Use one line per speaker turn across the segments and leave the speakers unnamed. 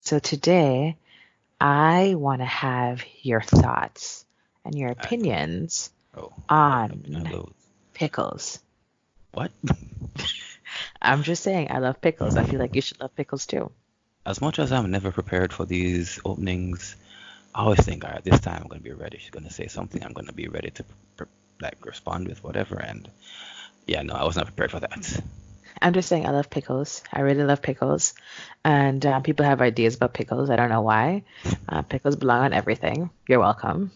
So today, I want to have your thoughts and your
I know.
opinions
Oh, I
on
lose.
pickles.
What?
I'm just saying, I love pickles. I feel like you should love pickles too.
As much as I'm never prepared for these openings, I always think, all right, this time I'm gonna be ready. She's gonna say something. I'm gonna be ready to like respond with whatever. And yeah, no, I was not prepared for that.
I'm just saying, I love pickles. I really love pickles. And people have ideas about pickles. I don't know why. Pickles belong on everything. You're welcome.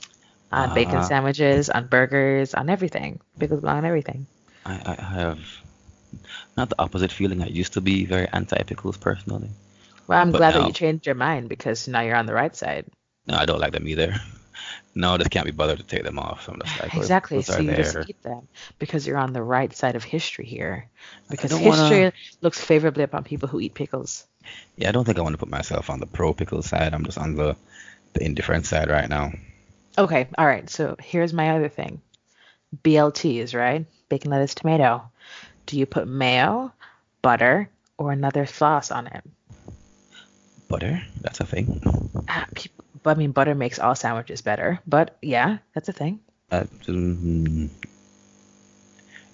On bacon
Uh,
sandwiches, on burgers, on everything. Pickles belong on everything.
I have not the opposite feeling. I used to be very anti-pickles personally,
Well, I'm
but
glad that you
now,
changed your mind because now you're on the right side.
no, I don't like them either. No, I just can't be bothered to take them off. So I'm just like, well, if
Exactly.
pickles
So
are
you just
there,
eat them because you're on the right side of history here.
I
Because
don't wanna.
history looks favorably upon people who eat pickles.
Yeah, I don't think I want to put myself on the pro pickle side. I'm just on the indifferent side right now.
Okay, all right. So here's my other thing. BLTs, right? Bacon, lettuce, tomato. Do you put mayo, butter, or another sauce on it?
Butter, that's a thing.
I mean, butter makes all sandwiches better, but yeah, that's a thing.
I'm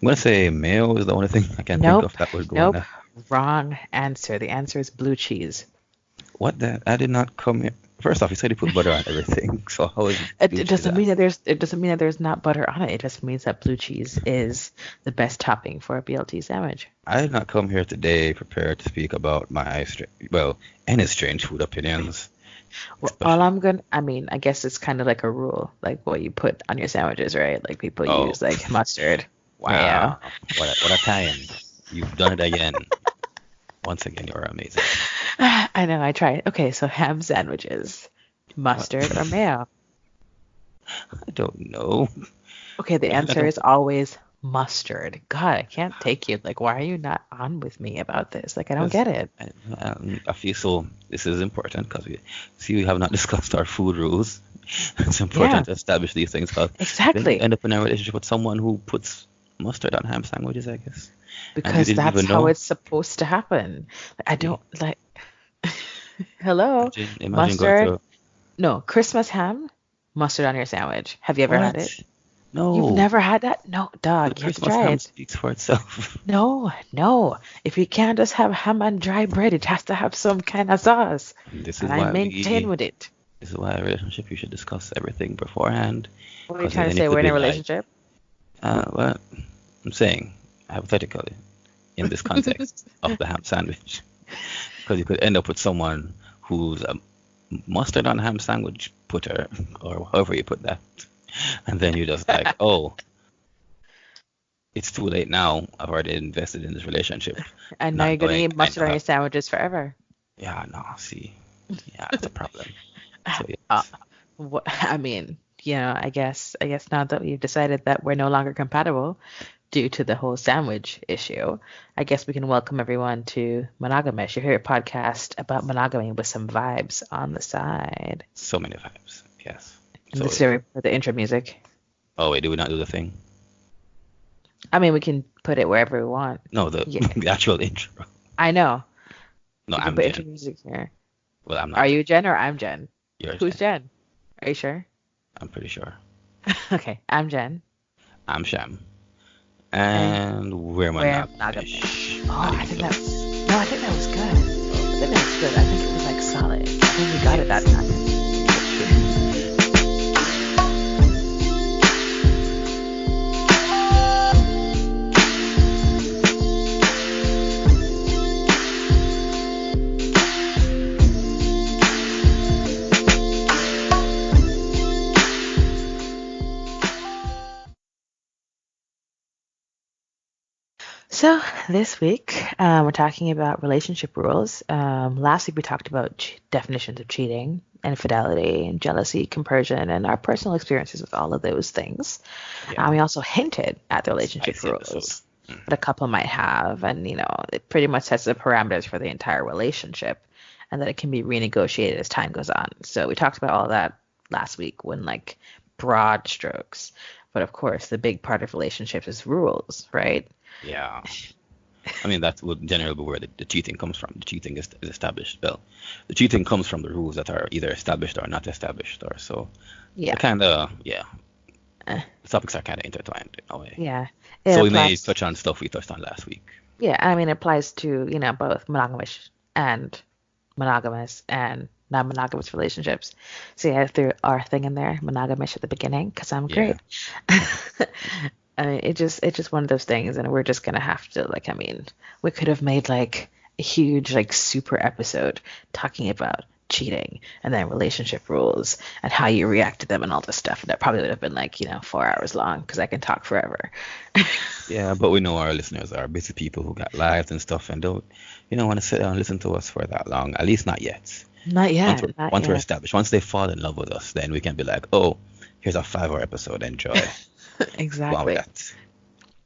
gonna say mayo is the only thing I can think
Nope,
of that would go on
nope.
there.
Wrong answer. The answer is blue cheese.
What the? I did not come here. First off, you said you put butter on everything, so how is blue
It
cheese
doesn't
that?
mean that there's not butter on it. It just means that blue cheese is the best topping for a BLT sandwich.
I did not come here today prepared to speak about my any strange food opinions,
Well, all
especially.
I'm gonna, I mean, I guess it's kind of like a rule, like what you put on your sandwiches, right? Like people
Oh,
use like mustard, mayo.
wow, what a time! You've done it again. Once again, you're amazing.
I know, I tried. Okay, so ham sandwiches,
What?
mustard or mayo?
I don't know.
Okay, the
I feel like
answer is always mustard. God, I can't take you. Like, why are you not on with me about this? Like, I don't
because
get it.
I feel so. This is important because we have not discussed our food rules. It's
Yeah,
important to establish these things because then you
exactly.
end up in a relationship with someone who puts mustard on ham sandwiches, I guess, and you
Because
didn't
that's
even
how
know.
it's supposed to happen. I
See,
don't like, hello,
imagine going
mustard.
to
No, Christmas ham, mustard on your sandwich. Have you ever had it?
what?
You've
No,
never had that? No,
the
dog, you have to
Christmas
try
ham
it.
speaks for itself.
No, no. If you can't just have ham and dry bread, it has to have some kind of sauce.
This
And
is
I
why
maintain
we.
with it.
This is why a relationship you should discuss everything beforehand,
What are you
because
trying to
then you
say? We're
could
in
be
a
like,
relationship?
well, I'm saying hypothetically in this context of the ham sandwich, because you could end up with someone who's a mustard on ham sandwich putter, or however you put that, and then you're just like, oh, it's too late now. I've already invested in this relationship,
And now
not
you're gonna
knowing
eat
I
mustard
now
on your
have.
sandwiches forever.
Yeah, no, see, yeah, that's a problem. So
Uh,
yes,
I mean, I guess now that we've decided that we're no longer compatible due to the whole sandwich issue, I guess we can welcome everyone to Monogamish, your favorite podcast about monogamy with some vibes on the side.
so many vibes. Yes.
And
So
this is where we put the intro music.
oh wait, do we not do the thing?
I mean, we can put it wherever we want.
No, the
Yeah,
the actual intro.
I know.
No,
We can
I'm
put intro
Jen.
music here.
Well, I'm
Are
not Jen.
you Jen or I'm Jen?
You're
Who's
Jen.
Jen? Are you sure?
I'm pretty sure.
Okay, I'm Jen.
I'm Sham.
And
And we're
we're monogamish.
Monogamish.
Oh,
Not
I
even
think that.
close.
No, I think that was good. I
Oh,
think that was good. I think it was like solid. I think we got it that
yes.
time.
Yes.
So this week, we're talking about relationship rules. Last week we talked about definitions of cheating, infidelity, and jealousy, compersion, and our personal experiences with all of those things.
Yeah.
We also hinted at the relationship
Spicy episode.
rules that
Hmm.
a couple might have, and it pretty much sets the parameters for the entire relationship, and that it can be renegotiated as time goes on. So we talked about all that last week when like broad strokes. But of course, the big part of relationships is rules, right?
Yeah. I mean, that would generally be where the cheating comes from. The cheating is established. Well, the cheating comes from the rules that are either established or not established, or so.
Yeah.
The kind of, yeah,
Uh,
the topics are kind of intertwined in a way.
yeah. It
So we may
applies.
touch on stuff we touched on last week.
Yeah, I mean, it applies to, both monogamish and monogamous and non-monogamous relationships. So yeah, I threw our thing in there, monogamish at the beginning, because I'm
Yeah.
great. I mean, it's just one of those things, and we're just gonna have to like, I mean, we could have made like a huge like super episode talking about cheating and then relationship rules and how you react to them and all this stuff. And that probably would have been like, 4 hours long because I can talk forever.
Yeah, but we know our listeners are busy people who got lives and stuff and don't, want to sit down and listen to us for that long. At least not yet.
Not
Once
yet,
we're,
not
once we're
yet.
established, once they fall in love with us, then we can be like, oh, here's a 5 hour episode. Enjoy. Go on with
Exactly.
that.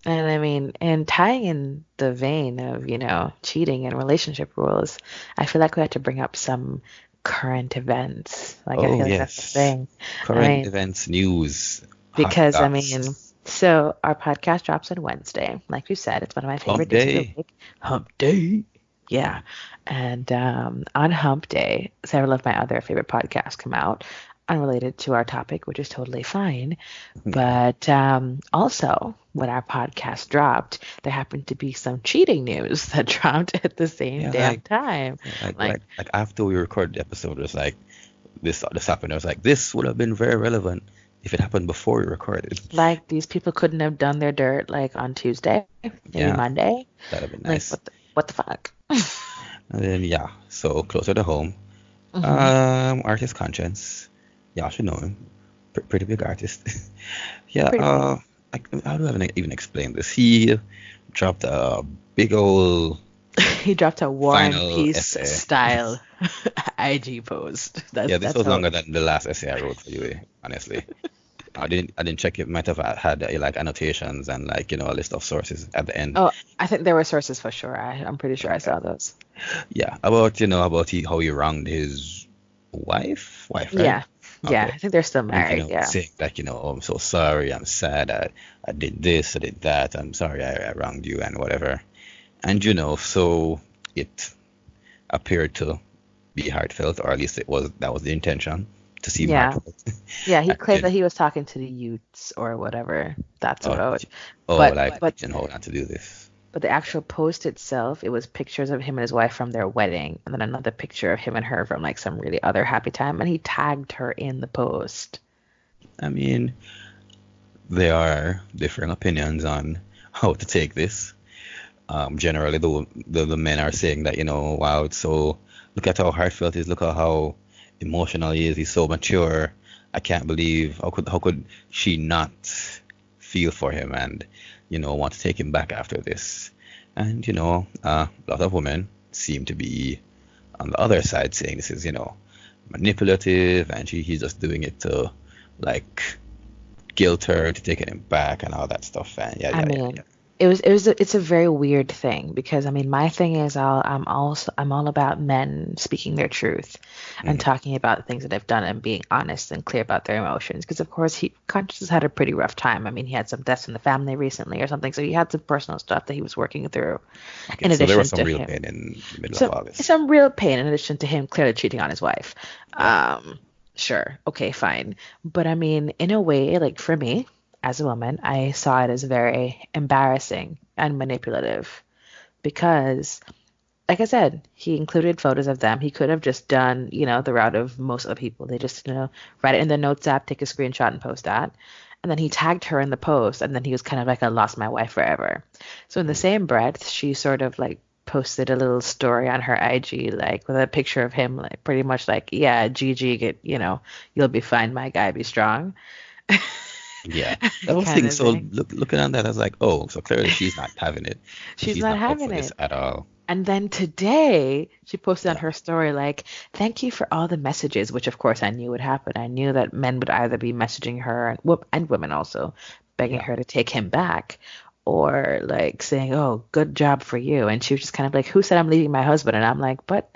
And I mean, and tying in the vein of, cheating and relationship rules, I feel like we had to bring up some current events. Like, I
Oh,
feel like that's the
yes.
thing. I
Current
mean,
events, news, hot
because I mean,
goss,
so our podcast drops on Wednesday. Like you said, it's one of my
hump
favorite days of the
day.
week. Hump day. Yeah. And on Hump Day, several of my other favorite podcasts come out, unrelated to our topic, which is totally fine.
Yeah.
But also, when our podcast dropped, there happened to be some cheating news that dropped at the same
Yeah,
damn time. Like,
like after we recorded the episode, it was like this happened. I was like, this would have been very relevant if it happened before we recorded.
like these people couldn't have done their dirt like on Tuesday, maybe
Yeah,
Monday.
that'd have been
Like,
nice.
what the fuck?
And then yeah, so closer to home,
hmm
artist Conscience. Yeah, I should know him. Pretty big artist. Yeah.
Pretty big.
How do I even explain this? He dropped a big old
He dropped a War and
final
Peace
essay.
style IG post. That's
Yeah, this
that's
was
how.
longer than the last essay I wrote for you, honestly. I didn't check it. Might have had like annotations and like a list of sources at the end.
Oh, I think there were sources for sure. I'm pretty sure I
Yeah,
saw those.
yeah. About how he wronged his wife, right?
Yeah, yeah.
Okay.
I think they're still
And
married. Yeah.
saying like oh, I'm so sorry, I'm sad, I did this, I did that, I'm sorry, I wronged you and whatever. And so it appeared to be heartfelt, or at least that was the intention, to seem
Yeah.
heartfelt.
Yeah, he
And
claimed that he was talking to the youths or whatever. That's
oh,
what.
oh,
But
like
but
hold on to do this.
but the actual post itself, it was pictures of him and his wife from their wedding, and then another picture of him and her from like some really other happy time, and he tagged her in the post.
I mean, there are differing opinions on how to take this. Generally, the men are saying that wow, it's so, look at how heartfelt he is, look at how emotional he is, he's so mature. I can't believe, how could she not feel for him and want to take him back after this. And a lot of women seem to be on the other side saying this is manipulative, and he's just doing it to like guilt her into taking him back and all that stuff. And yeah,
I
yeah, yeah,
mean, it's a very weird thing because I mean, my thing is I'm all about men speaking their truth
yeah.
and talking about things that they've done and being honest and clear about their emotions. Because of course, Conscious has had a pretty rough time. I mean, he had some deaths in the family recently or something, so he had some personal stuff that he was working through.
Okay,
In
so there was
addition
some
to
real
him,
pain in the middle of
so
all this.
some real pain. In addition to him clearly cheating on his wife.
Yeah.
Sure, okay, fine. But I mean, in a way, like for me, as a woman, I saw it as very embarrassing and manipulative because, like I said, he included photos of them. He could have just done, the route of most other people. They just, write it in the notes app, take a screenshot and post that. And then he tagged her in the post, and then he was kind of like, I lost my wife forever. So in the same breath, she sort of like posted a little story on her IG, like with a picture of him, like pretty much like, yeah, GG, you'll be fine, my guy, be strong.
Yeah, that was the
Kind
thing.
of
So
thing.
looking at that, I was like, oh, so clearly she's not having it.
She's
She's
not
not up
having
for this
it.
at all.
And then today, she posted on
Yeah,
her story, like, thank you for all the messages, which of course I knew would happen. I knew that men would either be messaging her, and women also, begging
yeah,
her to take him back, or like saying, oh, good job for you. And she was just kind of like, who said I'm leaving my husband? And I'm like, but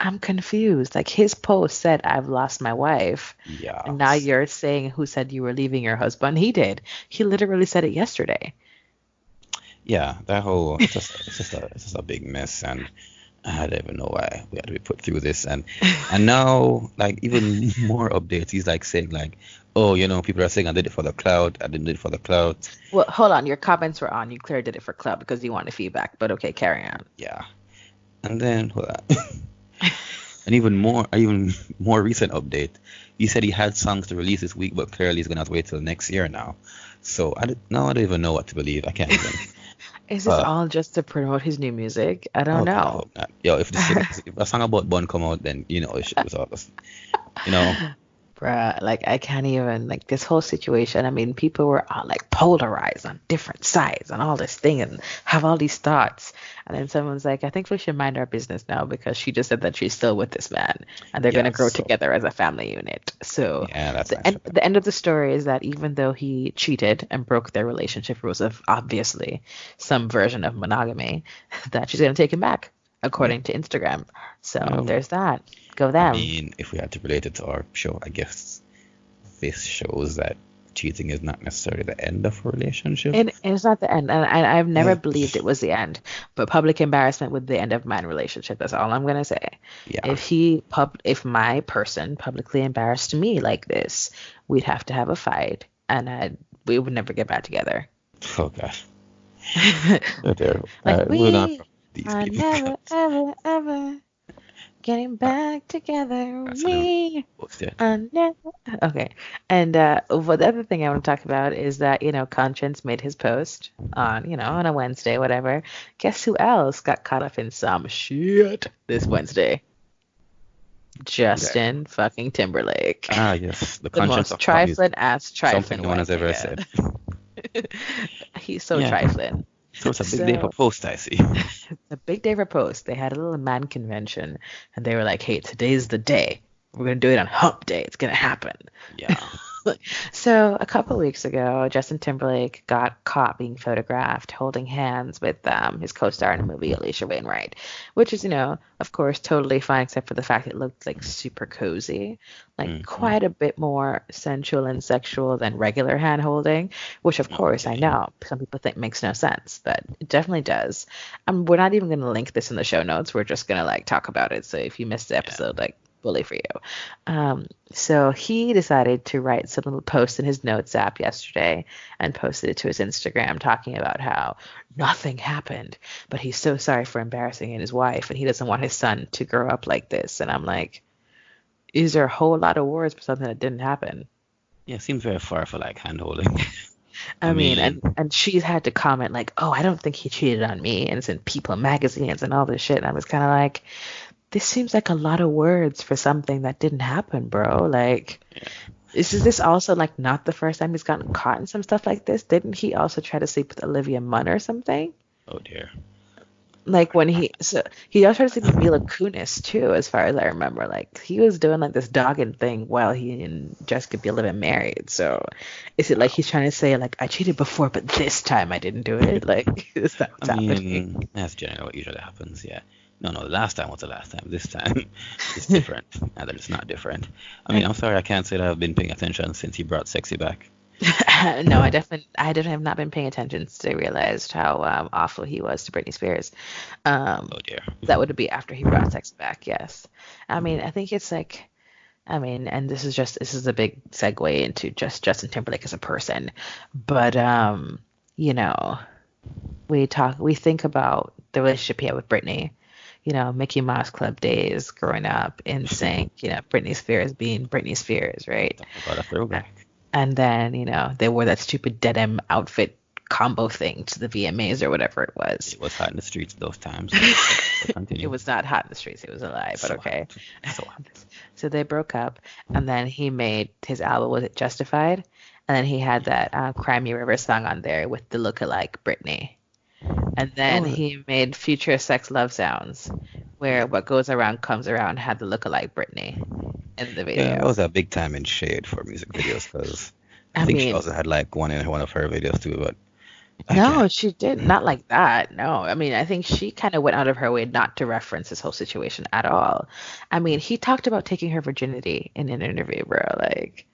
I'm confused. Like, his post said, I've lost my wife.
yeah.
And now you're saying, who said you were leaving your husband? He did. He literally said it yesterday.
yeah, that whole it's just a big mess, and I don't even know why we had to be put through this, and now like even more updates. He's like saying like, oh, people are saying I did it for the cloud, I didn't do it for the cloud.
Well, hold on. Your comments were on. You clearly did it for club because you wanted feedback. But okay, carry on.
Yeah, and then hold on. An even more recent update. He said he had songs to release this week, but clearly he's gonna have to wait till next year now. So now I don't even know what to believe. I can't even.
Is this
Uh,
all just to promote his new music? I don't
oh God, I
know.
hope not. Yo, if a song about Bun come out, then it shit was all this. You know,
Bruh, like I can't even like this whole situation. I mean, people were all like polarized on different sides and all this thing and have all these thoughts. And then someone's like, I think we should mind our business now because she just said that she's still with this man and they're
yeah.
gonna grow
So
together as a family unit. So
yeah, that's
the
actually.
end of the story is that even though he cheated and broke their relationship rules of obviously some version of monogamy, that she's gonna take him back,
Yeah.
according to Instagram. So
Well,
there's that. Go
I
them.
mean, if we had to relate it to our show, I guess this shows that cheating is not necessarily the end of a relationship.
And it's not the end, and I've never
Yeah.
believed it was the end. But public embarrassment was the end of my relationship. That's all I'm gonna say.
Yeah.
If my person publicly embarrassed me like this, we'd have to have a fight, and we would never get back together.
Oh gosh. Oh, terrible. All
Like
right, moving on
we
from these
are
people.
never, ever, ever getting
Uh,
back together.
that's a little
We
post it.
are never. Okay. And well, the other thing I want to talk about is that, Conscience made his post on, on a Wednesday, whatever. Guess who else got caught up in some shit this Wednesday?
Yeah.
Justin fucking Timberlake.
Ah, yes, the
The
conscience
most
of pop music.
trifling ass
Something
trifling
no one
white
has ever said.
man. He's so
Yeah.
trifling.
So it's a big day for
So
post, I see.
the big day for post. They had a little man convention, and they were like, "Hey, today's the day. We're gonna do it on Hump Day. It's gonna happen."
Yeah.
So a couple of weeks ago, Justin Timberlake got caught being photographed holding hands with his co-star in the movie, Alicia Wainwright, which is, of course, totally fine, except for the fact it looked like super cozy, like
Hmm.
quite a bit more sensual and sexual than regular hand holding, which of course I
Okay.
know some people think makes no sense, but it definitely does. We're not even going to link this in the show notes. We're just going to like talk about it. So if you missed the
Yeah.
episode, like bully for you. So he decided to write some little post in his notes app yesterday and posted it to his Instagram talking about how nothing happened, but he's so sorry for embarrassing his wife and he doesn't want his son to grow up like this. And I'm like, is there a whole lot of words for something that didn't happen?
Yeah. Seems very far for like hand holding. I
I mean,
mean,
and she's had to comment like, "Oh, I don't think he cheated on me," and it's in People magazines and all this shit. And I was kind of like, this seems like a lot of words for something that didn't happen, bro. Like,
yeah.
is this also like not the first time he's gotten caught in some stuff like this? Didn't he also try to sleep with Olivia Munn or something?
Oh dear.
Like when he also tried to sleep with Mila Kunis too, as far as I remember. Like he was doing like this dogging thing while he and Jessica Biel have been married. So is it like
Wow.
he's trying to say like I cheated before, but this time I didn't do it? Like is that
I
what's happening?
mean, that's generally what usually happens. Yeah. No, no. The last time was the last time. This time it's different. And that it's not different. I mean, I'm sorry. I can't say that I've been paying attention since he brought sexy back.
No, I definitely have not been paying attention to realize how awful he was to Britney Spears. Um,
Oh dear.
that would be after he brought sex back, yes. I mean, I think it's like, I mean, and this is a big segue into just Justin Timberlake as a person, but you know, we think about the relationship he had with Britney. Mickey Mouse Club days growing up in sync, Britney Spears being Britney Spears, right?
Talk about a throwback.
And then, they wore that stupid denim outfit combo thing to the VMAs or whatever it was.
It was hot in the streets those times. But
It
continue.
was not hot in the streets, it was a lie, but
So
okay.
hot. So hot.
So they broke up, and then he made his album, was it Justified? And then he had that Cry Me a River song on there with the lookalike Britney. And then
Oh,
he made Future Sex Love Sounds, where what goes around comes around had the lookalike Britney in the
yeah, that
video.
was a big time in shade for music videos because I
I
think she
mean,
also had like one in one of her videos too, but I can't.
no, she did not like that. No, I mean, I think she kind of went out of her way not to reference this whole situation at all. I mean, he talked about taking her virginity in an interview, bro. Like,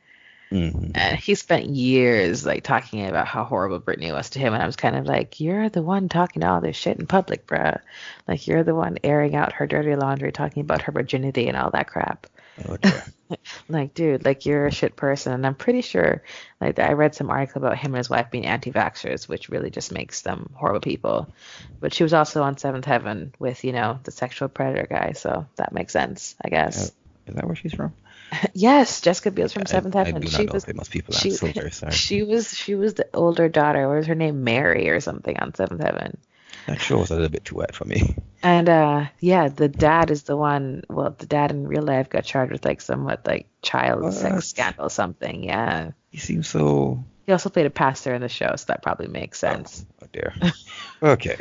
Mm-hmm.
And he spent years like talking about how horrible Britney was to him, and I was kind of like, "You're the one talking all this shit in public, bruh. Like you're the one airing out her dirty laundry, talking about her virginity and all that crap.
Oh dear.
Like, dude, like you're a shit person." And I'm pretty sure, like, I read some article about him and his wife being anti-vaxxers, which really just makes them horrible people. But she was also on Seventh Heaven with, the sexual predator guy, so that makes sense, I
Uh,
guess.
is that where she's from?
Yes, Jessica Biel's from
I,
Seventh
I
Heaven.
do not know famous people. I'm
She
so very sorry.
she was the older daughter. What was her name? Mary or something on Seventh Heaven.
That show was a little bit too wet for me.
And yeah, the dad is the one. Well, the dad in real life got charged with like somewhat like child sex
What?
scandal, something. Yeah.
He seems so.
He also played a pastor in the show, so that probably makes
Oh,
sense.
oh dear. Okay.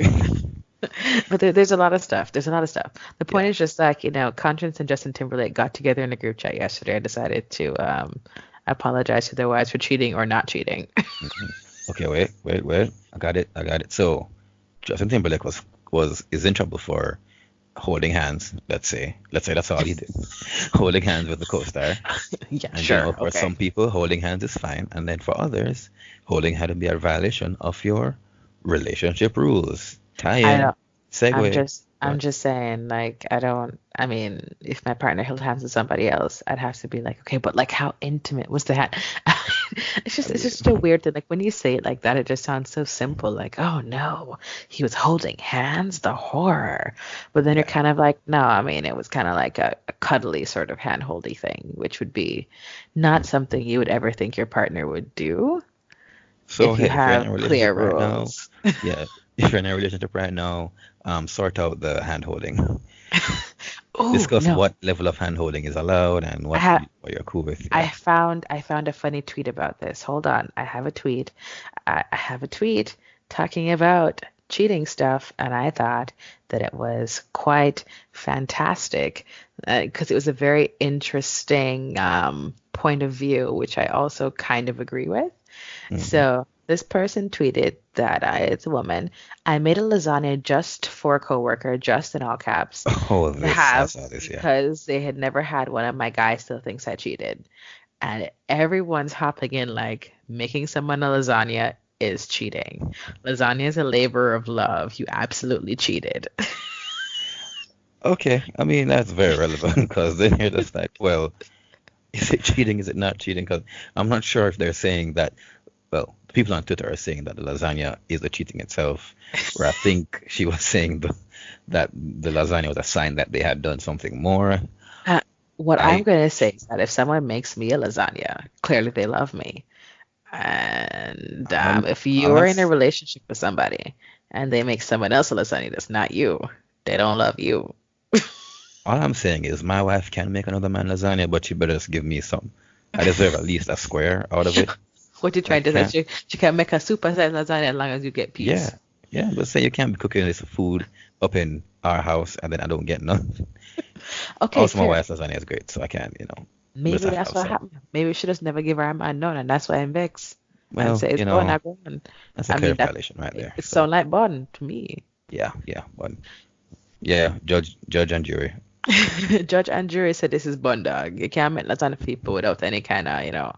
But there's a lot of stuff. There's a lot of stuff. The point
Yeah.
is just like, Conscience and Justin Timberlake got together in a group chat yesterday and decided to apologize to their wives for cheating or not cheating.
Mhm. Okay. Wait. I got it. So Justin Timberlake is in trouble for holding hands. Let's say that's all he did. Holding hands with the co-star.
Yeah,
And
sure.
for
Okay.
some people, holding hands is fine, and then for others, holding hand would be a violation of your relationship rules. Tie
I
in,
don't. I'm
segue.
just I'm
What?
just saying, like, I mean, if my partner held hands with somebody else, I'd have to be like, okay, but like how intimate was the hand? It's
I
just it's
mean,
just a weird thing. Like when you say it like that, it just sounds so simple. Like, oh no, he was holding hands, the horror. But then you're
yeah.
kind of like, no, I mean, it was kind of like a cuddly sort of hand-holdy thing, which would be not something you would ever think your partner would do
So
if you
hey, if you're in a
have clear
relationship right now,
rules.
yeah, if you're in a relationship right now, sort out the hand holding.
Oh,
Discuss
no.
what level of hand holding is allowed and
I have
what you're cool with.
I
Yeah.
found I found a funny tweet about this. Hold on. I have a tweet. I have a tweet talking about cheating stuff, and I thought that it was quite fantastic because it was a very interesting point of view, which I also kind of agree with.
Hmm.
So this person tweeted that it's a woman. I made a lasagna just for a coworker, just in all caps,
Oh,
to
this I
have
saw this. Yeah.
because they had never had one, and my guy still thinks I cheated. And everyone's hopping in like making someone a lasagna is cheating. Lasagna is a labor of love. You absolutely cheated.
Okay. I mean that's very relevant because then you're just like, well, is it cheating? Is it not cheating? Because I'm not sure if they're saying that. Well, the people on Twitter are saying that the lasagna is the cheating itself, where I think she was saying that the lasagna was a sign that they had done something more.
Uh, what I'm
I
going to say is that if someone makes me a lasagna, clearly they love me. And
I'm
if
all I'm
you're in a
s-
relationship with somebody and they make someone else a lasagna that's not you, they don't love you.
all I'm saying is my wife can make another man lasagna, but she better just give me some. I deserve at least a square out of it.
What you're
I
trying to say,
can't.
she can make a super size lasagna as long as you get
Yeah,
peace.
yeah. But say you can't be cooking this food up in our house and then I don't get none.
Okay,
Also, my
fair.
wife's lasagna is great, so I can't, we just
Maybe
have to
that's
have
what
some.
happened. Maybe she just never give her a man none, and that's why I'm vexed. And
Well,
say it's going, not going.
that's a
I
clear
mean, that
violation right there.
it
So
sound like bun to me.
yeah. But yeah, judge and jury.
Judge and jury said this is bun dog. You can't make lasagna for people without any kind of,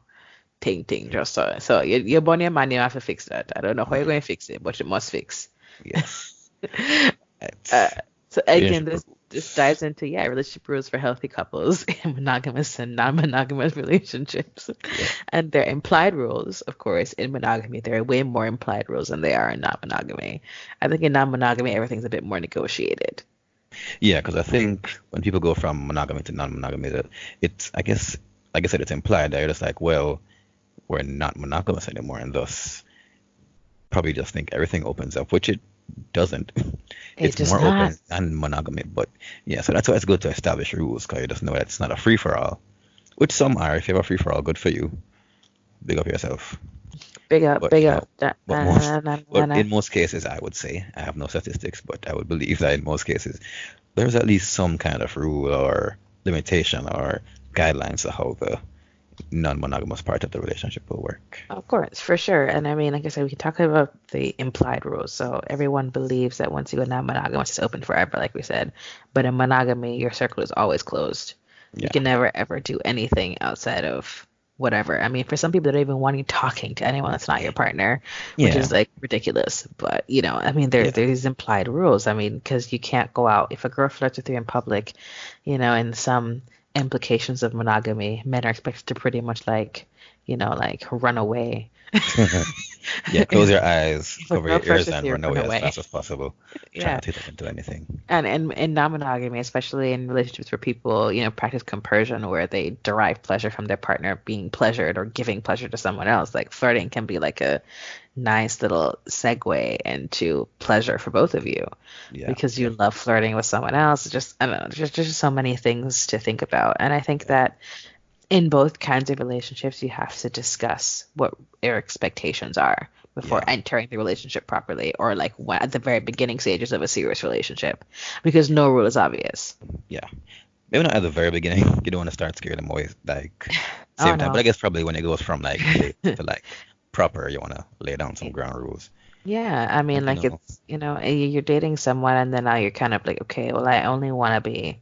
ting. Just so you burn your man, you have to fix that. I don't know how you're going to fix it, but you must fix.
Yes.
Uh,
It's
so again,
relationship
this
rules.
dives into relationship rules for healthy couples in monogamous and non-monogamous relationships,
Yeah.
and their implied rules. Of course, in monogamy, there are way more implied rules than there are in non-monogamy. I think in non-monogamy, everything's a bit more negotiated.
Yeah, because I think when people go from monogamy to non-monogamy, that it's, I guess, like I said, it's implied that you're just like, well, we're not monogamous anymore, and thus probably just think everything opens up, which it doesn't.
It
It's
does
more
not.
open than monogamy, but yeah, so that's why it's good to establish rules, because you just know that it's not a free-for-all, which some are. If you have a free-for-all, good for you. Big up yourself.
Big up,
But
big up.
but
Na,
most,
na, na, na,
but
na.
in most cases, I would say, I have no statistics, but I would believe that in most cases, there's at least some kind of rule or limitation or guidelines to how the non-monogamous part of the relationship will work.
Of course, for sure. And I mean, like I said, we can talk about the implied rules. So everyone believes that once you go non-monogamous, it's open forever, like we said. But in monogamy, your circle is always closed. You
Yeah.
can never ever do anything outside of. whatever. I mean, for some people, they don't even want you talking to anyone that's not your partner, which
Yeah.
is like ridiculous. But I mean, there's
Yeah.
there's these implied rules. I mean, because you can't go out if a girl flirts with you in public, and some implications of monogamy, men are expected to pretty much like run away.
Yeah, close your eyes,
If a
cover
girl
your
flirts
ears,
with
and
you,
run
run
away as
away.
fast as possible. Try
Yeah.
not to hit up into anything.
And in non-monogamy, especially in relationships where people, practice compersion, where they derive pleasure from their partner being pleasured or giving pleasure to someone else, like flirting can be like a nice little segue into pleasure for both of you
Yeah,
because you
yeah,
love flirting with someone else. It's just, I don't know, there's just so many things to think about. And I think
yeah,
that in both kinds of relationships, you have to discuss what your expectations are before
yeah,
entering the relationship properly, or like at the very beginning stages of a serious relationship, because no rule is obvious.
yeah. Maybe not at the very beginning. You don't want to start scaring them away, like
Oh
same time. But I
no.
guess probably when it goes from like date to like proper, you want to lay down some ground rules.
Yeah, I mean,
And
like you're dating someone, and then now you're kind of like, okay, well, I only want to be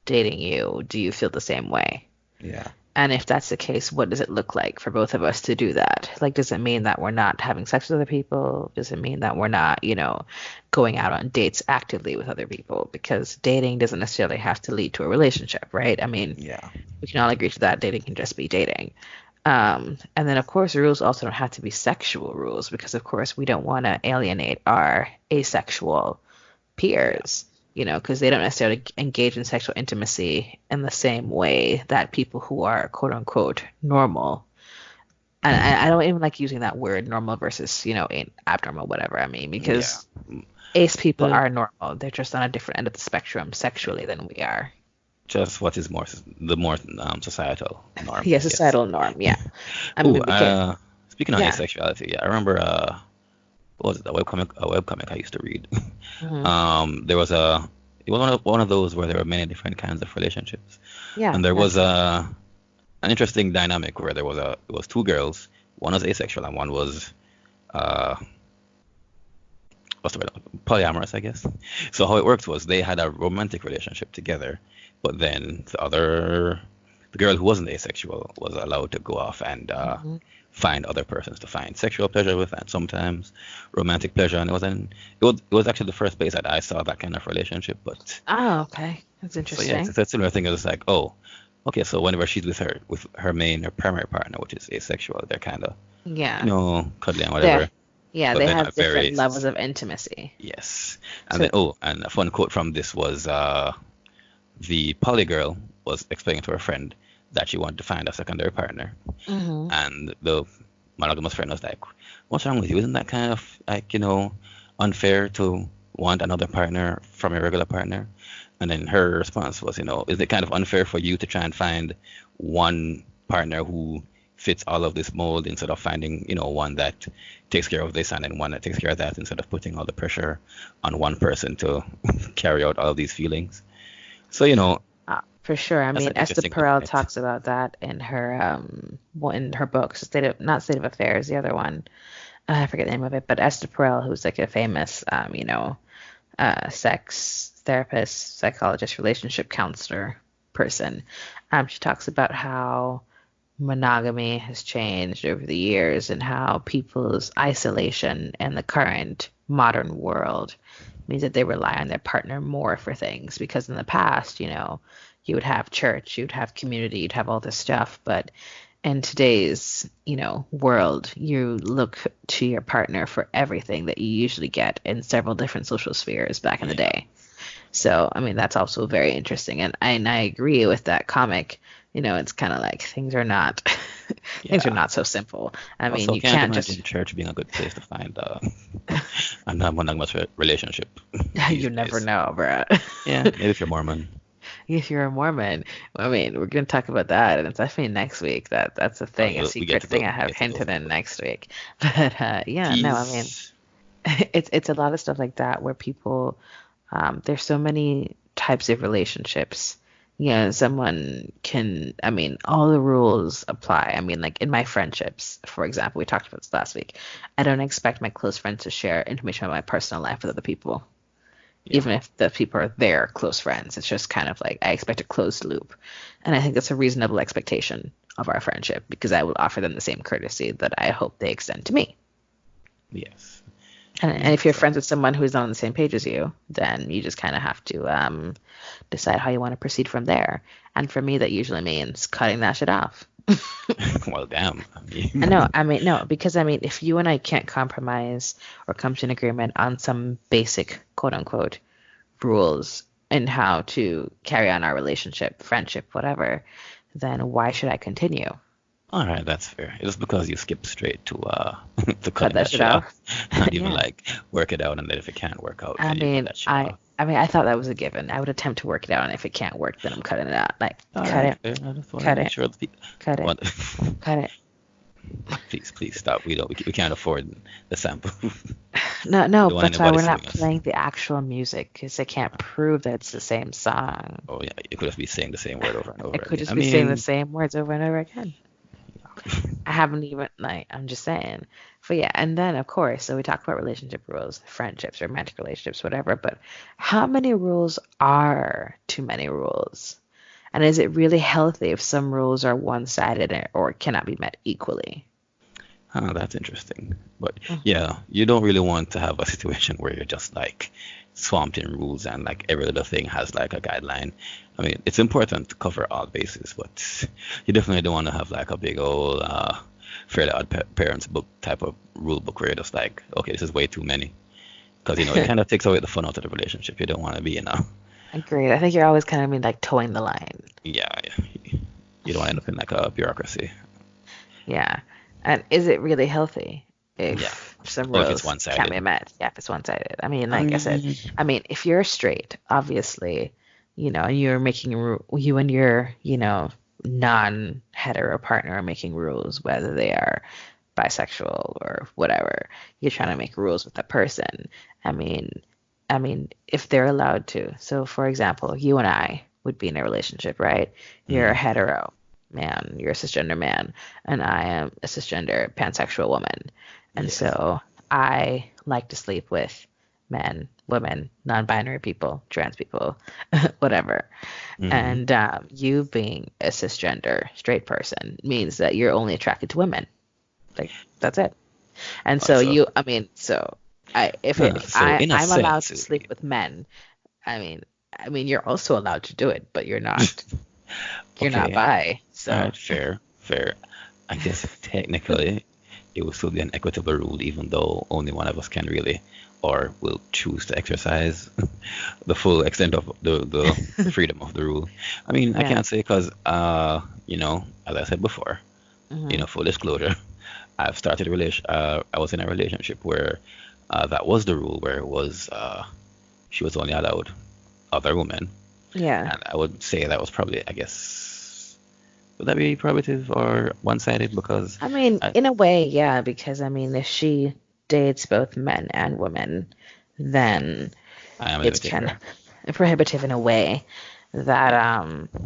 dating you. Do you feel the same way?
yeah,
And if that's the case, what does it look like for both of us to do that? Like, does it mean that we're not having sex with other people? Does it mean that we're not, going out on dates actively with other people? Because dating doesn't necessarily have to lead to a relationship, right? I mean,
yeah,
we can all agree to that. Dating can just be dating. And then, of course, rules also don't have to be sexual rules because, of course, we don't want to alienate our asexual
yeah,
peers, because they don't necessarily engage in sexual intimacy in the same way that people who are quote unquote normal. And I don't even like using that word normal versus, abnormal, whatever. I mean,
yeah.
because ace people
Uh,
are normal. They're just on a different end of the spectrum sexually than we are.
just what is the more societal norm,
Yeah,
I guess.
societal norm. Yeah. I
Ooh,
mean, because,
speaking of
yeah.
asexuality, yeah, I remember what was it, a webcomic I used to read.
Hmm.
There was it was one of those where there were many different kinds of relationships,
Yeah,
and there was
that's it.
an interesting dynamic where it was two girls, one was asexual and one was uh what's the word, polyamorous, I guess. So how it worked was they had a romantic relationship together, but then the girl who wasn't asexual was allowed to go off and
Hmm.
find other persons to find sexual pleasure with and sometimes romantic pleasure. And it was actually the first place that I saw that kind of relationship. But
Oh, okay. That's
so yeah,
interesting.
it's a similar thing. It's like, oh, okay, so whenever she's with her main or primary partner, which is asexual, they're kind of
Yeah.
cuddly and
They
whatever.
yeah,
But
they
then
have
at
different
various
levels of intimacy.
yes, and then
So,
and a fun quote from this was the poly girl was explaining to her friend that she wanted to find a secondary partner,
hmm
and the monogamous friend was like, "What's wrong with you? Isn't that kind of like unfair to want another partner from your regular partner?" And then her response was, "Is it kind of unfair for you to try and find one partner who fits all of this mold instead of finding, one that takes care of this and then one that takes care of that instead of putting all the pressure on one person to carry out all of these feelings?" So,
for sure. I
that's
mean,
an
Esther
interesting look
Perel
at it.
talks about that in her in her books, not State of Affairs, the other one. I forget the name of it, but Esther Perel, who's like a famous sex therapist, psychologist, relationship counselor person. She talks about how monogamy has changed over the years and how people's isolation in the current modern world means that they rely on their partner more for things because in the past, you would have church, you'd have community, you'd have all this stuff, but in today's, world, you look to your partner for everything that you usually get in several different social spheres back in the
Yeah,
day. So, I mean, that's also very interesting. And I agree with that comic. It's kind of like things are not things are
yeah.
not so simple. I mean,
Also,
you
can't
can't just
imagine church being a good place to find a non-monogamous relationship these
you never
days.
know, bro.
Yeah, maybe if you're Mormon.
If you're a Mormon, I mean, we're gonna talk about that, and it's definitely next week. That's a
Oh,
thing, a
yeah, we get
secret
to
thing
go.
I
We
have
get to go.
hinted in next week. But yeah, no, I mean,
Tease.
it's a lot of stuff like that where people there's so many types of relationships. Someone can, I mean, all the rules apply. I mean, like in my friendships, for example, we talked about this last week. I don't expect my close friends to share information about my personal life with other people.
Yeah.
even if the people are their close friends. It's just kind of like I expect a closed loop. And I think that's a reasonable expectation of our friendship because I will offer them the same courtesy that I hope they extend to me.
Yes.
And if you're friends with someone who's not on the same page as you, then you just kind of have to decide how you want to proceed from there. And for me, that usually means cutting that shit off.
Well, damn.
No, because if you and I can't compromise or come to an agreement on some basic quote unquote rules in how to carry on our relationship, friendship, whatever, then why should I continue?
All right, that's fair. It was because you skipped straight to to
Cut
cutting
that
that
shit
shit off.
off.
Not even
Yeah.
like work it out, and then if it can't work out,
I
then you cut
mean,
that shit
I
off.
I mean, I thought that was a given. I would attempt to work it out, and if it can't work, then I'm cutting it out. Like,
All
cut
right,
it,
fair. I just want to
cut
make
it,
sure the people.
cut it,
What?
cut it.
Please stop. We can't afford the sample.
No,
We
no,
don't want
that's why
anybody
we're not
suing us.
playing the actual music, because I can't prove that it's the same song.
Oh yeah, you could just be saying the same word over and
I
over
could
again.
just
I
be saying the
mean,
same words over and over again. I haven't even, like, I'm just saying. But yeah, and then of course, so we talk about relationship rules, friendships, romantic relationships, whatever, but how many rules are too many rules? And is it really healthy if some rules are one-sided or cannot be met equally?
that's interesting. But
Mhm.
yeah, you don't really want to have a situation where you're just like swamped in rules and like every little thing has like a guideline. I mean, it's important to cover all bases, but you definitely don't want to have like a big old Fairly Odd Parents book type of rule book where you're just like, okay, this is way too many. Because, it kind of takes away the fun out of the relationship. You don't want to be,
Agreed. I think you're always kind of mean like towing the line.
yeah, you don't want to end up in like a bureaucracy.
Yeah. And is it really healthy
Yeah.
if some
Or if it's
rules can't be
one-sided.
met? Yeah, if it's one-sided. I mean,
I
like I said,
mean,
if you're straight, obviously, and you're making you and your, non-hetero partner are making rules, whether they are bisexual or whatever. You're trying to make rules with that person. I mean, if they're allowed to. So, for example, you and I would be in a relationship, right? You're a
mhm,
hetero man, you're a cisgender man, and I am a cisgender pansexual woman. And
yes.
so I like to sleep with men, women, non-binary people, trans people, whatever.
Hmm.
And you being a cisgender straight person means that you're only attracted to women. Like that's it. And so
So,
if
so in a
I'm allowed
sense,
to sleep with men, I mean, you're also allowed to do it, but you're not
okay,
bi.
all
So
right, fair, fair. I guess technically it will still be an equitable rule, even though only one of us can really or will choose to exercise the full extent of the freedom of the rule. I mean, I
yeah.
can't say because, as I said before,
Hmm.
full disclosure, I was in a relationship where that was the rule, where it was she was only allowed other women,
Yeah.
and I would say that was probably, I guess, would that be prohibitive or one-sided? Because I,
In a way, yeah, because if she dates both men and women, then
I am a
it's kind
limitator.
of prohibitive in a way that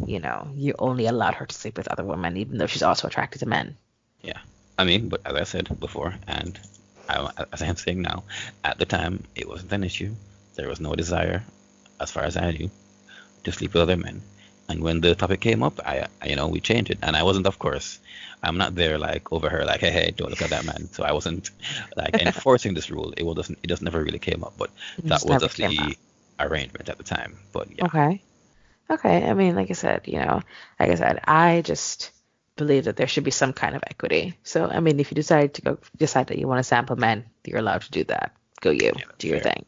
Yeah,
you only allowed her to sleep with other women, even though she's also attracted to men.
yeah. I mean, but as I said before, and as I am saying now, at the time it wasn't an issue. There was no desire, as far as I knew, to sleep with other men. And when the topic came up, we changed it. And I wasn't, of course, I'm not there like over her, like, hey, don't look at that man. So I wasn't like enforcing this rule. It just never really came up. But
It
that
just
was
never
just
came up.
the arrangement at the time. But yeah,
Okay. Okay. Like I said, I just believe that there should be some kind of equity. So, if you decide that you want to sample men, you're allowed to do that. Go you,
yeah, that's
do your
fair.
thing.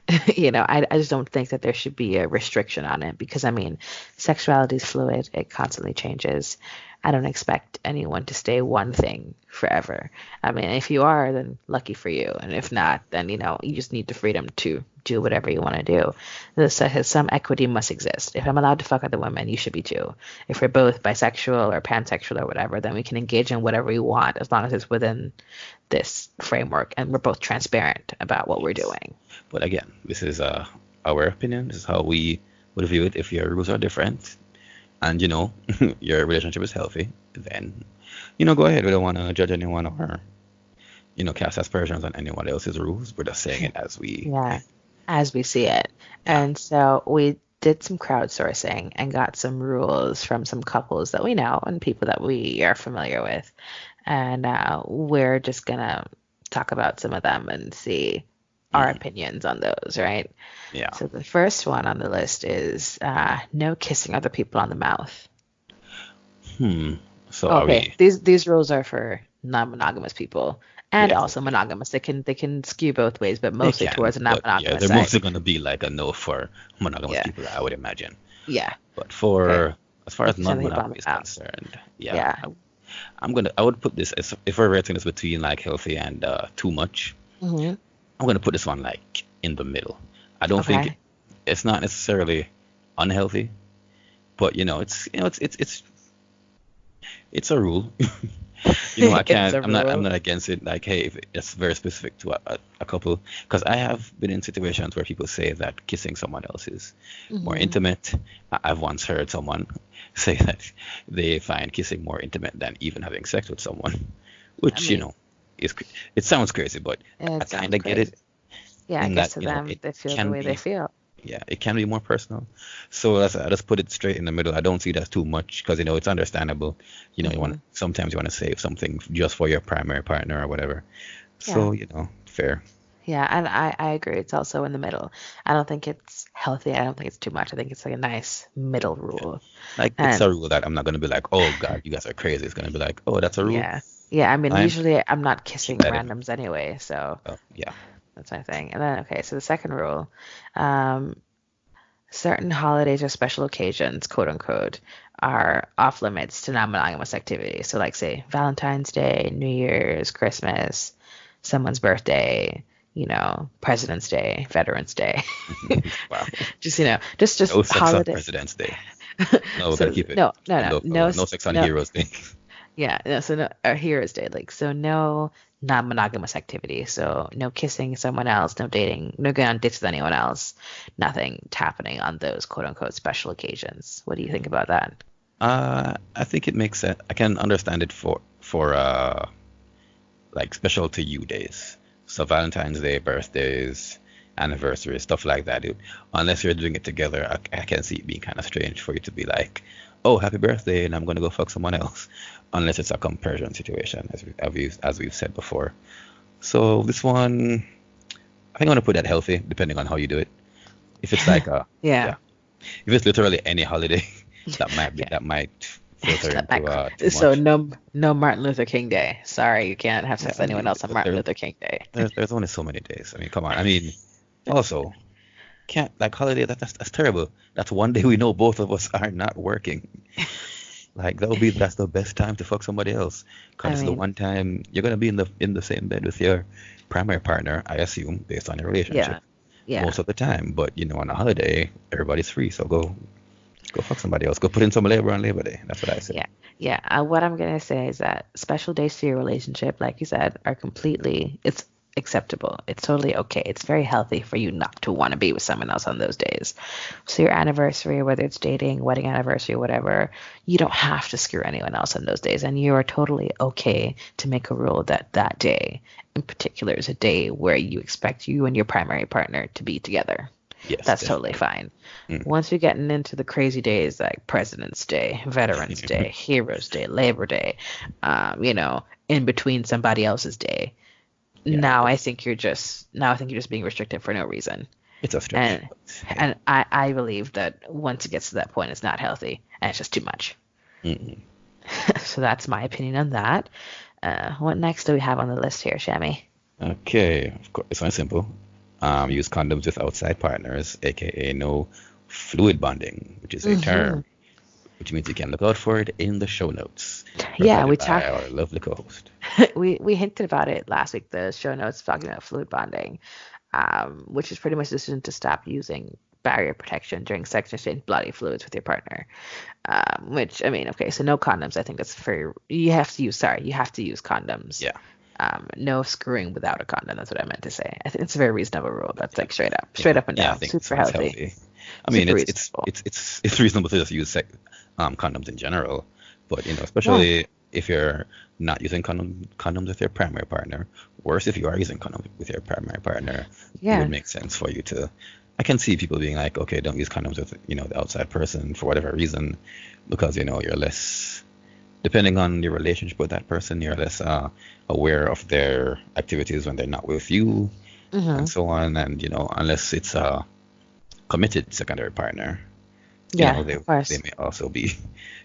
I just don't think that there should be a restriction on it because sexuality is fluid. It constantly changes. I don't expect anyone to stay one thing forever. If you are, then lucky for you. And if not, then, you just need the freedom to do whatever you want to do. Some equity must exist. If I'm allowed to fuck other women, you should be too. If we're both bisexual or pansexual or whatever, then we can engage in whatever we want as long as it's within this framework and we're both transparent about what we're
Yes.
doing.
But again, this is our opinion. This is how we would view it. If your rules are different and your relationship is healthy, then go ahead. We don't want to judge anyone or cast aspersions on anyone else's rules. We're just saying it as we
Yeah. as we see it.
Yeah.
And so we did some crowdsourcing and got some rules from some couples that we know and people that we are familiar with. And we're just going to talk about some of them and see our
Mm,
opinions on those, right?
yeah.
So the first one on the list is no kissing other people on the mouth.
Hmm. So are
Okay,
we?
these rules are for non-monogamous people and
Yes.
also
Okay.
monogamous. They can skew both ways, but
They
mostly
can,
towards the
but yeah,
non-monogamous
they're
side.
mostly gonna be like a no for monogamous
Yeah,
people, I would imagine.
yeah.
But
Okay,
for as far
no
as
kissing other people on
non-monogamy
the
is
mouth.
concerned, yeah,
Yeah.
I would put this as if we're rating this between like healthy and too much.
Hmm.
I'm gonna put this one like in the middle. I don't think
Okay.
it's not necessarily unhealthy, but it's a rule. I
It's
can't.
a
I'm
rule.
not against it. Like, hey, if it's very specific to a couple, because I have been in situations where people say that kissing someone else is more
Hmm.
intimate. I've once heard someone say that they find kissing more intimate than even having sex with someone,
I
which
mean,
it sounds crazy, but I
it
kind
sounds
of get
crazy.
it
Yeah, I
in
guess
that
to them,
it
they feel the
can
way they
be.
feel.
Yeah, it can be more personal. So I just put it straight in the middle. I don't see that too much because it's understandable.
Hmm.
Sometimes you want to save something just for your primary partner or whatever.
Yeah.
So, fair.
Yeah, and I agree. It's also in the middle. I don't think it's healthy. I don't think it's too much. I think it's like a nice middle
Yeah.
rule.
Like it's
And
a rule that I'm not gonna be like, oh God, you guys are crazy. It's gonna be like, oh, that's a rule.
yeah. Yeah, I mean,
I'm
usually I'm not
keep
kissing
that in.
randoms anyway, so
Oh, yeah.
that's my thing. And then, okay, so the second rule, um, certain holidays or special occasions, quote unquote, are off limits to non-monogamous activity. So, like, say, Valentine's Day, New Year's, Christmas, someone's birthday, President's Day, Veterans Day.
Wow.
Just
No sex on
holiday.
President's Day. No, we gotta
So
keep it
no, no,
on
no,
local.
no,
No sex on
no.
Heroes Day.
Yeah, no, so no, or Heroes Day, like, so no non-monogamous activity. So no kissing someone else, no dating, no going on dates with anyone else, nothing happening on those quote unquote special occasions. What do you think about that?
I think it makes sense. I can understand it for like special to you days. So Valentine's Day, birthdays, anniversaries, stuff like that. Unless you're doing it together, I can see it being kind of strange for you to be like, oh, happy birthday, and I'm gonna go fuck someone else. Unless it's a comparison situation, as we've said before. So this one, I think I'm gonna put that healthy, depending on how you do it. If it's like
Yeah,
yeah, if it's literally any holiday,
yeah.
that might filter
That might
into
cr-
too
So
much.
no Martin Luther King Day. Sorry, you can't have
Yeah,
sex
I
with anyone
mean,
else on Martin Luther King Day.
there's only so many days. I mean, come on. I mean, also, can't like holiday. That's terrible. That's one day we know both of us are not working. Like that's the best time to fuck somebody else because
I
it's the
mean,
one time you're gonna be in the same bed with your primary partner. I assume based on your
yeah,
relationship
yeah.
most of the time. But on a holiday, everybody's free, so go fuck somebody else. Go put in some labor on Labor Day. That's what I say.
Yeah, yeah. What I'm gonna say is that special days to your relationship, like you said, are completely it's acceptable. It's totally okay. It's very healthy for you not to want to be with someone else on those days. So your anniversary, whether it's dating, wedding anniversary, whatever, you don't have to screw anyone else on those days, and you are totally okay to make a rule that that day in particular is a day where you expect you and your primary partner to be together.
Yes,
That's totally
definitely.
fine.
Mm.
Once you're getting into the crazy days like President's Day, Veterans Day, Heroes Day, Labor Day, in between somebody else's day,
Yeah,
now I think you're just being restricted for no reason.
it's a stretch,
And
but hey.
and I believe that once it gets to that point, it's not healthy and it's just too much.
Mm-mm.
So that's my opinion on that. What next do we have on the list here, Shami?
Okay, of course, it's very simple. Use condoms with outside partners, aka no fluid bonding, which is a
Hmm.
term, which means you can look out for it in the show notes,
Yeah,
provided
we
by
talked.
our lovely co-host.
We hinted about it last week. The show notes talking about fluid bonding, which is pretty much the decision to stop using barrier protection during sex exchange bloody fluids with your partner. Which I mean, okay, so no condoms. I think that's very. You have to use condoms.
Yeah,
No screwing without a condom. That's what I meant to say. I think it's a very reasonable rule. That's
yeah,
like straight
yeah,
up and
yeah. I
down,
think
super
sounds
healthy,
healthy. I mean,
super
it's
reasonable.
it's it's it's reasonable to just use condoms in general, but
Yeah,
especially if you're not using condoms with your primary partner. Worse, if you are using condoms with your primary partner, it would
Yeah.
make sense for you to. I can see people being like, okay, don't use condoms with the outside person for whatever reason, because you're less, depending on your relationship with that person, you're less aware of their activities when they're not with you, and
Hmm.
so on. And unless it's a committed secondary partner,
Yeah,
they
of course.
may also be,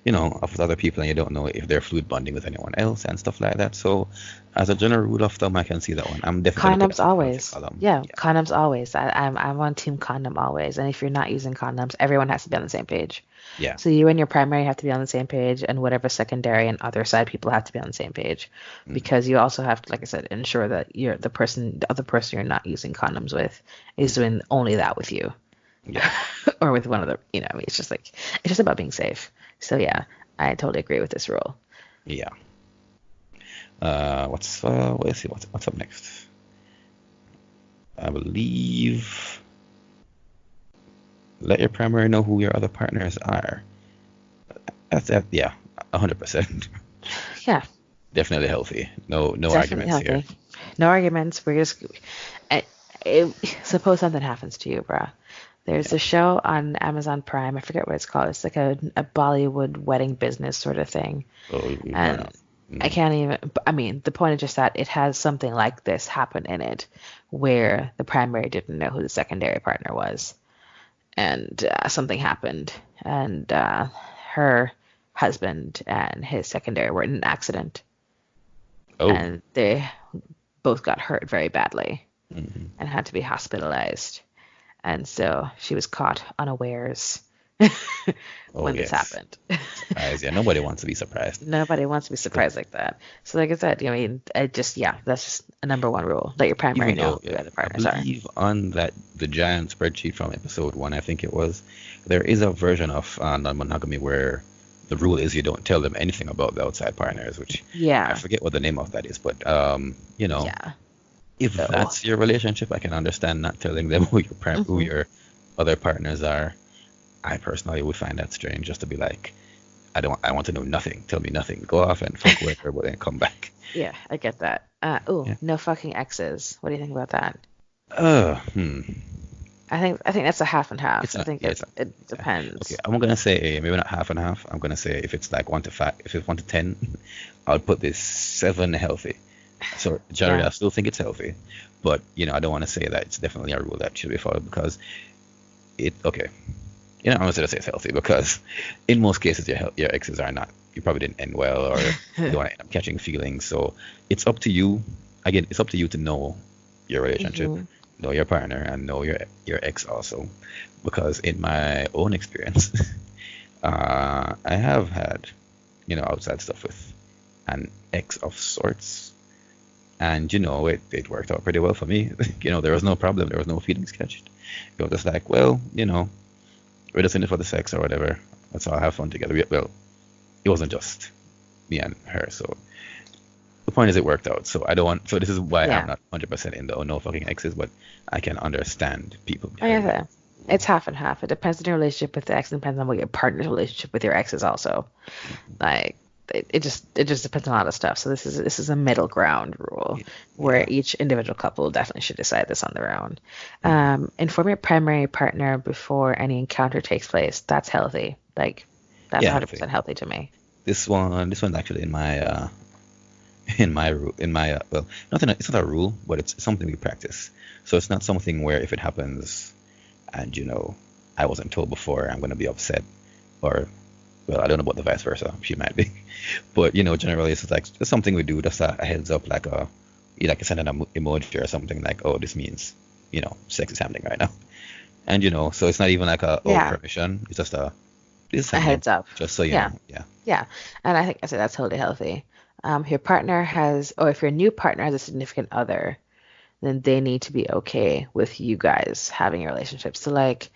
with other people, and you don't know if they're fluid bonding with anyone else and stuff like that. So, as a general rule of thumb, I can see that one. I'm definitely gonna put
Condoms
that in the healthy
always.
column.
Yeah,
Yeah,
condoms always. I'm on team condom always. And if you're not using condoms, everyone has to be on the same page.
yeah,
So you and your primary have to be on the same page, and whatever secondary and other side people have to be on the same page,
mm,
because you also have to, like I said, ensure that the other person you're not using condoms with is doing only that with you,
yeah,
or with one of the, I mean, it's just about being safe. So yeah, I totally agree with this rule.
yeah. Let's see what's up next. I believe let your primary know who your other partners are. That's that. Yeah, 100%.
Yeah,
Definitely healthy. No
definitely
arguments here.
healthy. No arguments. We're just, I, suppose something happens to you, bruh. There's
Yeah.
a show on Amazon Prime. I forget what it's called. It's like a Bollywood wedding business sort of thing.
Oh, no, no.
And I
Mm.
can't even, I mean, the point is just that it has something like this happen in it where the primary didn't know who the secondary partner was. And something happened. And her husband and his secondary were in an accident.
Oh.
And they both got hurt very badly
Mhm.
and had to be hospitalized. And so she was caught unawares
Oh
when this
yes.
happened.
Surprise. Yeah. Nobody wants to be surprised.
Nobody wants to be
'Cause
surprised like that. So, like I said, I mean, yeah, that's just a number one rule. Let your primary
even
know
though,
who the
yeah,
other
I
partners are.
believe on the giant spreadsheet from episode one, I think it was, there is a version of non-monogamy where the rule is you don't tell them anything about the outside partners, which I
Yeah,
forget what the name of that is, but
yeah.
if
So,
that's your relationship, I can understand not telling them who
hmm
your other partners are. I personally would find that strange, just to be like, I want to know nothing. Tell me nothing. Go off and fuck with everybody and come back.
yeah, I get that. Oh,
Yeah.
no fucking exes. What do you think about that?
Uh, hmm.
I think that's a half and half.
It's
I
not.
think
Yeah, it's not.
it
Yeah. Okay,
depends.
I'm gonna say maybe not half and half. I'm gonna say if it's like 1 to 5, if it's 1 to 10, I'll put this 7 healthy. So generally,
Yeah.
I still think it's healthy, but I don't want to say that it's definitely a rule that should be followed because okay. I'm gonna say it's healthy because in most cases your exes are not. You probably didn't end well, or you don't want to end up catching feelings. So it's up to you. Again, it's up to you to know your relationship,
hmm
know your partner, and know your ex also. Because in my own experience, I have had outside stuff with an ex of sorts, and it worked out pretty well for me. There was no problem, there was no feelings catched. It was just like, well, we're just in it for the sex or whatever. Let's all have fun together. Well, it wasn't just me and her, so the point is it worked out. So I don't want. So this is why I'm
Yeah.
not 100% in the no fucking exes, but I can understand people
Like I
having that.
said, it's half and half. It depends on your relationship with the ex, and depends on what your partner's relationship with your ex is also. Like it just depends on a lot of stuff. So this is a middle ground rule where
Yeah.
each individual couple definitely should decide this on their own.
Mhm.
Inform your primary partner before any encounter takes place. That's healthy. Like that's
Yeah, healthy.
100% healthy to me.
This one's actually in my well, nothing. It's not a rule, but it's something we practice. So it's not something where if it happens and I wasn't told before, I'm gonna be upset, or well, I don't know about the vice versa. She might be, but generally it's like it's something we do, just a heads up, like you like send an emoji or something like, oh, this means sex is happening right now, and so it's not even like
Yeah,
permission. It's just this is
a
happening,
heads up.
just so you
Yeah.
know. Yeah.
Yeah, and I think I said that's totally healthy. If your partner has, or if your new partner has a significant other, then they need to be okay with you guys having a relationship. So like,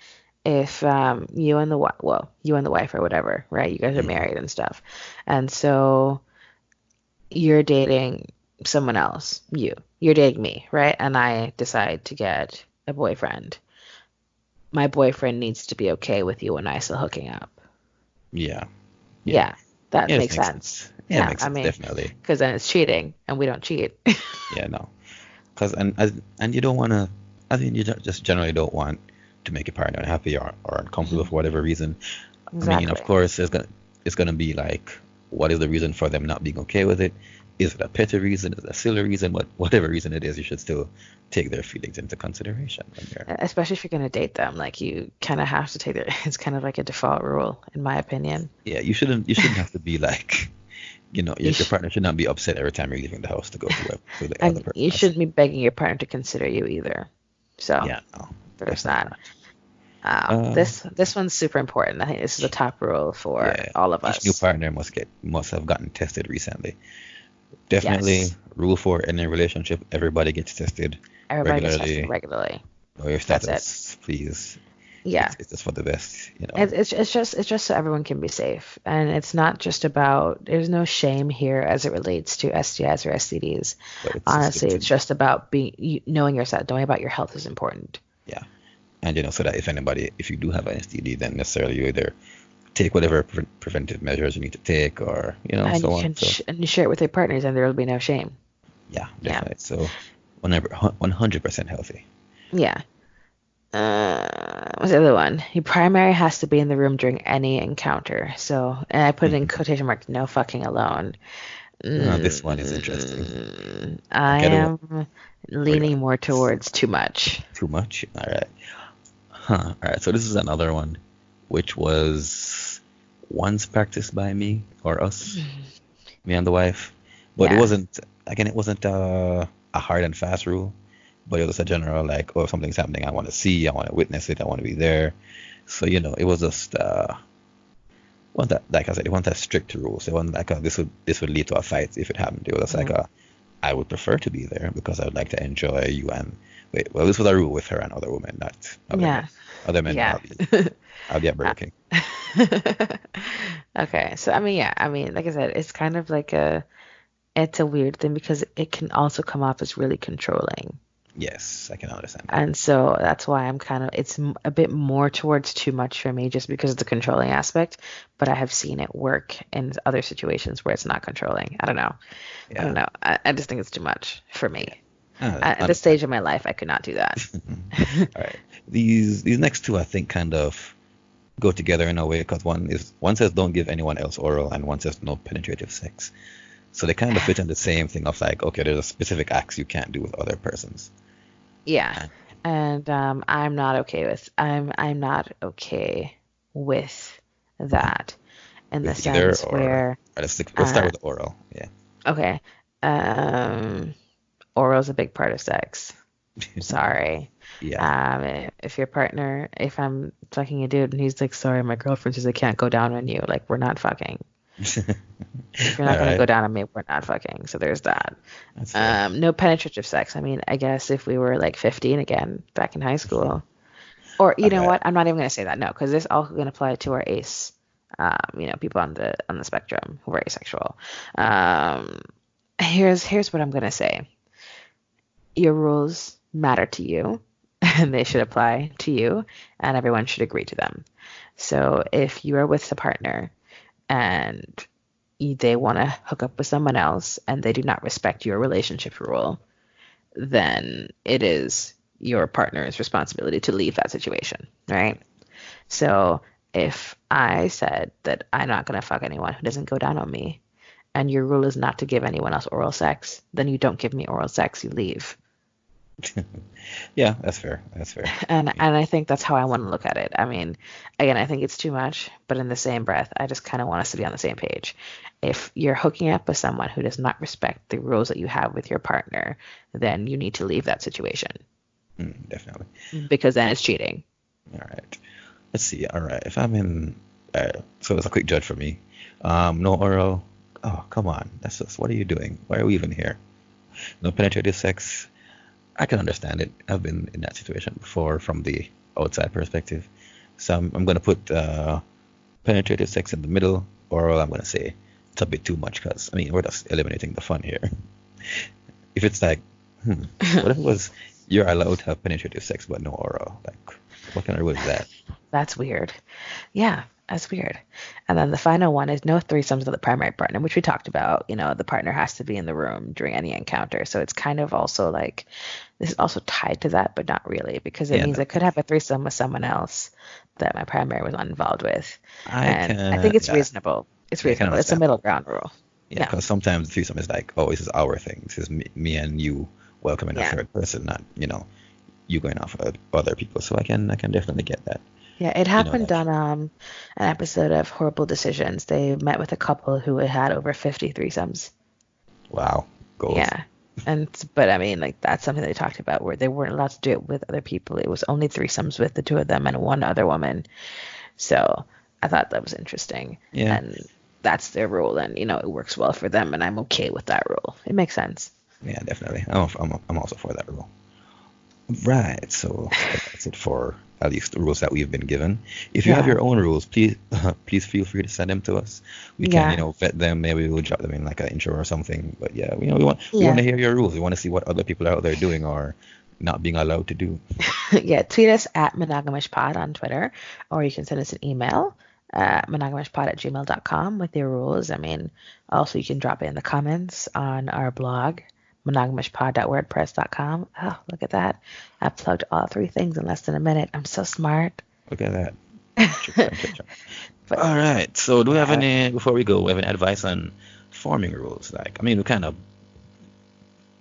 if you and the wife or whatever, right? You guys are
Mhm.
married and stuff, and so you're dating someone else. You're dating me, right? And I decide to get a boyfriend. My boyfriend needs to be okay with you and I still hooking up.
Yeah. Yeah.
Yeah, that
Yeah, this
makes
makes
sense.
sense. Yeah, it
Yeah,
makes
I
sense,
mean,
definitely.
because then it's cheating, and we don't cheat.
Yeah, no. Because and you don't want to. I think you just generally don't want to make your partner unhappy or uncomfortable for whatever reason. I mean, of
Exactly.
course, it's gonna be like, what is the reason for them not being okay with it? Is it a petty reason? Is it a silly reason? Whatever reason it is, you should still take their feelings into consideration when you're.
Especially if you're going to date them, like you kind of have to take their, it's kind of like a default rule, in my opinion.
Yeah, you shouldn't have to be like,
You
your
sh
partner should not be upset every time you're leaving the house to go to the other
and
person
you
has.
shouldn't be begging your partner to consider you either. So
Yeah, no,
there's
definitely
that.
not. Uh,
This one's super important. I think this is a top rule for
yeah,
all of
each new
us.
partner must have gotten tested recently. Definitely,
Yes,
rule for any relationship, everybody gets tested
everybody gets tested
regularly.
regularly.
Know your
That's it.
status, please.
Yeah.
It's just for the best,
It's just so everyone can be safe, and it's not just about. There's no shame here as it relates to STIs or STDs.
but it's just good
Honestly,
to
it's just about knowing yourself. Knowing about your health is important.
yeah. And so that if you do have an STD, then necessarily you either take whatever preventive measures you need to take, or
And you
so on.
can
So
and you share it with your partners, and there will be no shame.
yeah,
Yeah,
definitely. So 100% healthy.
yeah. What's the other one? Your primary has to be in the room during any encounter. So, and I put it in quotation marks, no fucking alone.
This one is interesting.
I
Okay, I don't want.
am
Oh, yeah,
leaning more towards too much.
too much. All right. Huh. All right. So this is another one, which was once practiced by me or us, me and the wife, but
Yeah.
it wasn't a hard and fast rule, but it was a general like, oh, if something's happening, I want to see, I want to witness it, I want to be there. So it was just one that, like I said, it wasn't a strict rule. So it wasn't like this would lead to a fight if it happened. It was just like
Mhm.
I would prefer to be there because I would like to enjoy you and wait. Well, this was a rule with her and other women, not other men.
Yeah.
Other men,
Yeah.
I'll be at Burger King.
Okay. So, I mean, yeah. I mean, like I said, it's kind of like it's a weird thing because it can also come off as really controlling.
Yes, I can understand that.
And so that's why it's a bit more towards too much for me just because of the controlling aspect. But I have seen it work in other situations where it's not controlling. I don't know. I
Yeah,
don't know. I just think it's too much for
yeah,
me. At this
understand.
stage of my life, I could not do that.
All right, these next two I think kind of go together in a way because one says don't give anyone else oral and one says no penetrative sex. So they kind of fit in the same thing of like, okay, there's a specific acts you can't do with other persons.
Yeah.
And
And I'm not okay with that in the
with either
sense
or
where
let's start
uh
with the oral. Yeah.
okay, um oral is a big part of sex. Sorry.
Yeah.
If your partner, if I'm fucking a dude and he's like, sorry, my girlfriend says I can't go down on you, like we're not fucking. If you're
All
not gonna
right.
go down on me, we're not fucking. So there's that.
That's fair.
No penetrative sex. I mean, I guess if we were like 15 again, back in high school, or you
All
know
right.
what? I'm not even gonna say that. No, because this all gonna apply to our ace, people on the spectrum who are asexual. Um, here's what I'm gonna say. Your rules matter to you, and they should apply to you, and everyone should agree to them. So if you are with a partner and they want to hook up with someone else and they do not respect your relationship rule, then it is your partner's responsibility to leave that situation, right? So if I said that I'm not going to fuck anyone who doesn't go down on me, and your rule is not to give anyone else oral sex, then you don't give me oral sex, you leave.
Yeah, that's fair. That's fair.
And I think that's how I want to look at it. I mean, again, I think it's too much, but in the same breath, I just kind of want us to be on the same page. If you're hooking up with someone who does not respect the rules that you have with your partner, then you need to leave that situation
Definitely.
because then it's cheating.
All right. Let's see. All right. If I'm in, so it's a quick judge for me. No oral. Oh, come on. That's just, what are you doing? Why are we even here? No penetrative sex. I can understand it. I've been in that situation before from the outside perspective. So I'm going to put penetrative sex in the middle. Oral, I'm going to say it's a bit too much because, I mean, we're just eliminating the fun here. If it's like, what if it was you're allowed to have penetrative sex but no oral? Like, what kind of rule is that?
That's weird. Yeah. That's weird. And then the final one is no threesomes with the primary partner, which we talked about. The partner has to be in the room during any encounter. So it's kind of also like this is also tied to that, but not really, because it
Yeah,
means
no,
I could have a threesome with someone else that my primary was not involved with.
I
And I think
can,
it's
yeah,
reasonable. It's
yeah, I can
reasonable. It's a
understand
middle
that.
ground rule.
Yeah,
Yeah.
because sometimes the threesome is like, oh, this is our thing. This is me and you welcoming a
Yeah.
third person, not, you going off of other people. So I can definitely get that.
Yeah, it
You know,
happened
like,
on an episode of Horrible Decisions. They met with a couple who had over 50 threesomes.
wow, goals.
Yeah. But I mean, like that's something they talked about where they weren't allowed to do it with other people. It was only threesomes with the two of them and one other woman. So I thought that was interesting.
Yeah,
And that's their rule, and it works well for them, and I'm okay with that rule. It makes sense.
yeah, definitely. I'm also for that rule. Right. So that's it for at least the rules that we've been given. If you have
Yeah.
your own rules, please please feel free to send them to us. We can,
Yeah.
vet them. Maybe we'll drop them in like an intro or something. But yeah, we want
Yeah.
to hear your rules. We want to see what other people out there doing or not being allowed to do.
Yeah, tweet us at monogamishpod on Twitter, or you can send us an email at monogamishpod@gmail.com with your rules. I mean, also you can drop it in the comments on our blog, monogamishpod.wordpress.com. Oh, look at that. I plugged all three things in less than a minute. I'm so smart.
Look at that. Trick, trick, trick, trick.
But
All right. So do we have
yeah,
any before we go? We have any advice on forming rules? Like, I mean, we kind of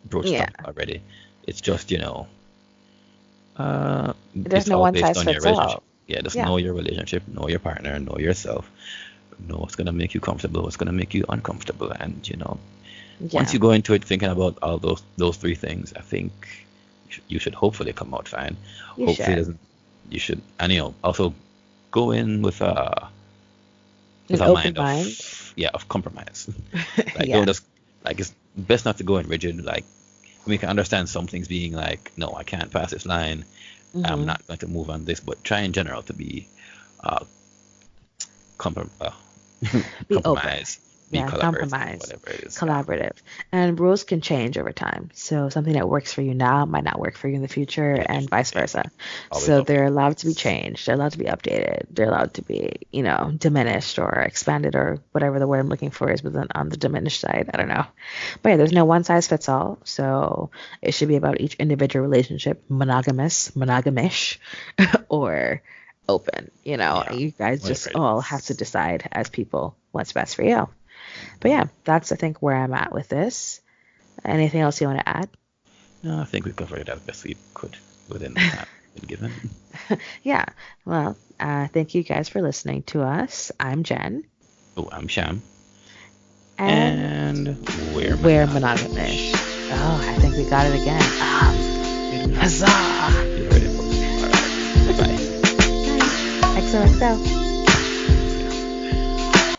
broached
yeah.
up already. It's just,
There's
it's
no
all
one
based
size
on your
fits
relationship.
all.
Yeah, just
Yeah.
know your relationship, know your partner, know yourself, know what's gonna make you comfortable, what's gonna make you uncomfortable, and once
Yeah.
you go into it thinking about all those three things, I think you should hopefully come out fine.
You
Hopefully, it
should.
doesn't you should, and also go in with
An
a
open
mind
mind.
of compromise. Like, don't
Yeah.
just like it's best not to go in rigid. Like, we can understand some things being like, no, I can't pass this line. I'm
Hmm.
not going to move on this, but try in general to be uh, comprom- uh,
Be open.
compromise, be
Yeah,
collaborative,
compromise,
whatever it is. Yeah,
collaborative. And rules can change over time. So something that works for you now might not work for you in the future,
yeah,
and vice
definitely.
versa.
Always
So they're
update.
allowed to be changed. They're allowed to be updated. They're allowed to be, diminished or expanded or whatever the word I'm looking for is, but then on the diminished side, I don't know. But yeah, there's no one size fits all. So it should be about each individual relationship, monogamous, monogamish, or open.
Yeah,
You guys
whatever
just
it
all have to
is.
decide as people what's best for you. But yeah, that's I think where I'm at with this. Anything else you want to add?
No, I think we covered it as best we could within the time been given.
Yeah. Well, thank you guys for listening to us. I'm Jen,
Oh, I'm Sham,
and
and we're
we're
monogamish.
monogamish. Oh, I think we got it again. Huzzah!
You heard it first. All right. Bye.
Bye. XOXO.